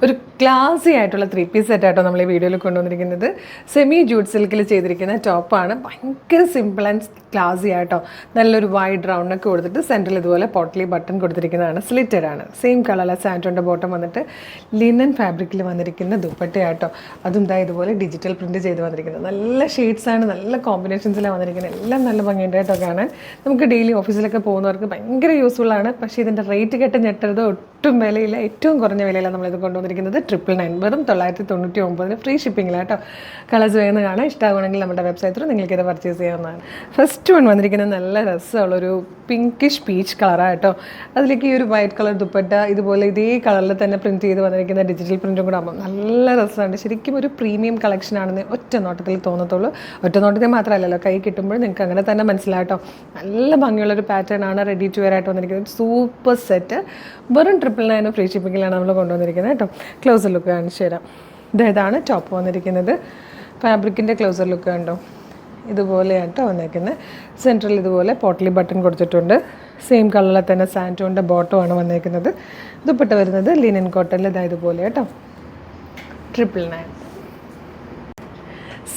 ഒരു ക്ലാസി ആയിട്ടുള്ള 3-piece സെറ്റായിട്ടോ നമ്മൾ ഈ വീഡിയോയിൽ കൊണ്ടുവന്നിരിക്കുന്നത്. സെമി ജൂട്ട് സിൽക്കിൽ ചെയ്തിരിക്കുന്ന ടോപ്പാണ്. ഭയങ്കര സിമ്പിൾ ആൻഡ് ക്ലാസി ആയിട്ടോ. നല്ലൊരു വൈഡ് റൗണ്ടൊക്കെ കൊടുത്തിട്ട് സെൻറ്ററിൽ ഇതുപോലെ പോട്ട്ലി ബട്ടൺ കൊടുത്തിരിക്കുന്നതാണ്. സ്ലിറ്റഡ് ആണ്. സെയിം കളറിലെ സാൻറ്റോൻ്റെ ബോട്ടം വന്നിട്ട് ലിനൻ ഫാബ്രിക്കിൽ വന്നിരിക്കുന്ന ദുപ്പട്ടയാട്ടോ. അതും ദാ ഇതുപോലെ ഡിജിറ്റൽ പ്രിൻറ്റ് ചെയ്ത് വന്നിരിക്കുന്നത്. നല്ല ഷെയ്ഡ്സാണ്, നല്ല കോമ്പിനേഷൻസിലാണ് വന്നിരിക്കുന്നത്. എല്ലാം നല്ല ഭംഗിയുണ്ട് കേട്ടോ കാണാൻ. നമുക്ക് ഡെയിലി ഓഫീസിലൊക്കെ പോകുന്നവർക്ക് ഭയങ്കര യൂസ്ഫുൾ ആണ്. പക്ഷേ ഇതിൻ്റെ റേറ്റ് കേട്ട് ഞെട്ടരുത്. ഒട്ടും വിലയില്ല. ഏറ്റവും കുറഞ്ഞ വിലയിലാണ് നമ്മളിത് കൊണ്ടുവന്നിരിക്കുന്നത്. 999 വെറും 999 ഫ്രീ ഷിപ്പിങ്ങിലാട്ടോ. കളേഴ്സ് വേഗം കാണാൻ ഇഷ്ടമാണെങ്കിൽ നമ്മുടെ വെബ്സൈറ്റിൽ നിങ്ങൾക്കിത് പർച്ചേസ് ചെയ്യാവുന്നതാണ്. ഫസ്റ്റ് വൺ വന്നിരിക്കുന്നത് നല്ല രസമുള്ളൊരു പിങ്കിഷ് പീച്ച് കളറാണ് കേട്ടോ. അതിലേക്ക് ഈ ഒരു വൈറ്റ് കളർ ദുപ്പട്ട ഇതുപോലെ ഇതേ കളറിൽ തന്നെ പ്രിൻറ്റ് ചെയ്ത് വന്നിരിക്കുന്ന ഡിജിറ്റൽ പ്രിൻറ്റും കൂടെ ആകുമ്പോൾ നല്ല രസമുണ്ട്. ശരിക്കും ഒരു പ്രീമിയം കളക്ഷൻ ആണെന്ന് ഒറ്റ നോട്ടത്തിൽ തോന്നത്തുള്ളൂ. ഒറ്റ നോട്ടത്തിൽ മാത്രമല്ലല്ലോ, കൈ കിട്ടുമ്പോൾ നിങ്ങൾക്ക് അങ്ങനെ തന്നെ മനസ്സിലാട്ടോ. നല്ല ഭംഗിയുള്ളൊരു പാറ്റേൺ ആണ്. റെഡി ടു വെയർ ആയിട്ട് വന്നിരിക്കുന്നത്. Super set. വെറും 999 ഫ്രീ ഷിപ്പിങ്ങിലാണ് നമ്മൾ കൊണ്ടുവന്നിരിക്കുന്നത് കേട്ടോ. ക്ലോസർ ലുക്ക് കാണിച്ചു തരാം. ഇതാണ് ടോപ്പ് വന്നിരിക്കുന്നത്. ഫാബ്രിക്കിൻ്റെ ക്ലോസർ ലുക്ക് കണ്ടോ, ഇതുപോലെയാട്ടോ വന്നിരിക്കുന്നത്. സെൻറ്ററിൽ ഇതുപോലെ പോട്ട്ലി ബട്ടൺ കൊടുത്തിട്ടുണ്ട്. സെയിം കളറിൽ തന്നെ സാൻറ്റോൻ്റെ ബോട്ടമാണ് വന്നിരിക്കുന്നത്. ദുപ്പട്ട വരുന്നത് ലിനൻ കോട്ടണിൽ ഇതുപോലെ കേട്ടോ. 999.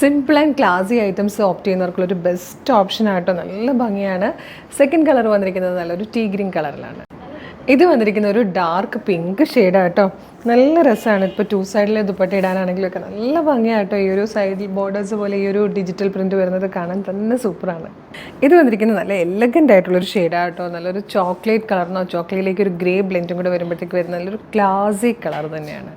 Simple and classy items opt ചെയ്യുന്നവർക്കുള്ളൊരു ബെസ്റ്റ് ഓപ്ഷൻ ആയിട്ടോ. നല്ല ഭംഗിയാണ്. സെക്കൻഡ് കളർ വന്നിരിക്കുന്നത് നല്ലൊരു ടീ ഗ്രീൻ കളറിലാണ്. ഇത് വന്നിരിക്കുന്ന ഒരു ഡാർക്ക് പിങ്ക് ഷെയ്ഡാട്ടോ. നല്ല രസമാണ്. ഇപ്പോൾ 2 സൈഡിൽ ദുപ്പട്ട ഇടാനാണെങ്കിലും ഒക്കെ നല്ല ഭംഗിയായിട്ടോ. ഈ ഒരു സൈഡിൽ ബോർഡേഴ്സ് പോലെ ഈ ഒരു ഡിജിറ്റൽ പ്രിൻറ്റ് വരുന്നത് കാണാൻ തന്നെ സൂപ്പറാണ്. ഇത് വന്നിരിക്കുന്നത് നല്ല എലഗൻ്റ് ആയിട്ടുള്ളൊരു ഷെയ്ഡാട്ടോ. നല്ലൊരു ചോക്ലേറ്റ് കളറിനോ ചോക്ലേറ്റിലേക്ക് ഒരു ഗ്രേ ബ്ലെൻഡും കൂടെ വരുമ്പോഴത്തേക്ക് വരുന്ന നല്ലൊരു ക്ലാസി കളർ തന്നെയാണ്.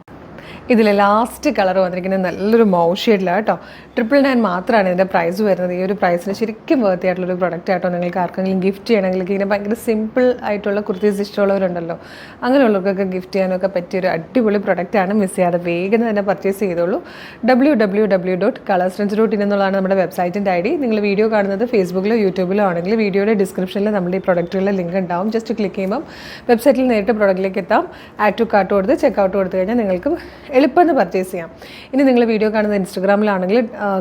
ഇതിൽ ലാസ്റ്റ് കളർ വന്നിരിക്കുന്നത് നല്ലൊരു മൗ ഷെയ്ഡിലാണ് കേട്ടോ. 999 മാത്രമാണ് ഇതിൻ്റെ പ്രൈസ് വരുന്നത്. ഈ ഒരു പ്രൈസിന് ശരിക്കും വർത്തി ആയിട്ടുള്ളൊരു പ്രൊഡക്റ്റ് ആയിട്ടോ. നിങ്ങൾക്ക് ആർക്കെങ്കിലും ഗിഫ്റ്റ് ചെയ്യണമെങ്കിൽ ഇങ്ങനെ ഭയങ്കര സിമ്പിൾ ആയിട്ടുള്ള കുർത്തീസ് ഇഷ്ടമുള്ളവരുണ്ടല്ലോ, അങ്ങനെയുള്ളവർക്കൊക്കെ ഗിഫ്റ്റ് ചെയ്യാനൊക്കെ പറ്റിയൊരു അടിപൊളി പ്രൊഡക്റ്റാണ്. മിസ് ചെയ്യാതെ വേഗം തന്നെ പർച്ചേസ് ചെയ്തോളൂ. www.colorsfriends.in എന്നുള്ളതാണ് നമ്മുടെ വെബ്സൈറ്റിൻ്റെ ID. നിങ്ങൾ വീഡിയോ കാണുന്നത് ഫേസ്ബുക്കിലോ യൂട്യൂബിലോ ആണെങ്കിൽ വീഡിയോയുടെ ഡിസ്ക്രിപ്ഷനിൽ നമ്മുടെ ഈ പ്രൊഡക്റ്റുകളുടെ ലിങ്ക് ഉണ്ടാവും. ജസ്റ്റ് ക്ലിക്ക് ചെയ്യുമ്പം വെബ്സൈറ്റിൽ നേരിട്ട് പ്രൊഡക്റ്റിലേക്ക് എത്താം. ആഡ് ടു കാർട്ട് കൊടുത്ത് ചെക്കൗട്ട് കൊടുത്തു കഴിഞ്ഞാൽ നിങ്ങൾക്ക് എളുപ്പമെന്ന് പർച്ചേസ് ചെയ്യാം. ഇനി നിങ്ങൾ വീഡിയോ കാണുന്നത് ഇൻസ്റ്റഗ്രാമിലാണെങ്കിൽ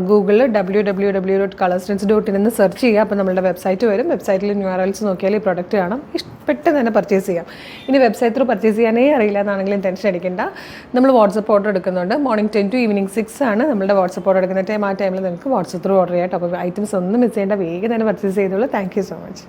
ഗൂഗിളിൽ www.colorsfriends.in എന്ന് സെർച്ച് ചെയ്യുക. അപ്പോൾ നമ്മുടെ വെബ്സൈറ്റ് വരും. വെബ്സൈറ്റിൽ URLs നോക്കിയാൽ ഈ പ്രൊഡക്റ്റ് കാണാം. പെട്ടെന്ന് തന്നെ പർച്ചേസ് ചെയ്യാം. ഇനി വെബ്സൈറ്റ് ത്രൂ പർച്ചേസ് ചെയ്യാനേ അറിയില്ല എന്നാണെങ്കിലും ടെൻഷൻ അടിക്കേണ്ട. നമ്മൾ വാട്സപ്പ് ഓർഡർ എടുക്കുന്നുണ്ട്. മോർണിംഗ് 10 to ഈവനിങ് 6 ആണ് നമ്മളുടെ വാട്സപ്പ് ഓർഡർ എടുക്കുന്ന ടൈം. ആ ടൈമിൽ നിങ്ങൾക്ക് വാട്സപ്പ് ത്രൂ ഓർഡർ ചെയ്യാം. അപ്പോൾ ഐറ്റംസ് ഒന്നും മിസ് ചെയ്യേണ്ട. വേഗം തന്നെ പർച്ചേസ് ചെയ്തോളൂ. Thank you so much.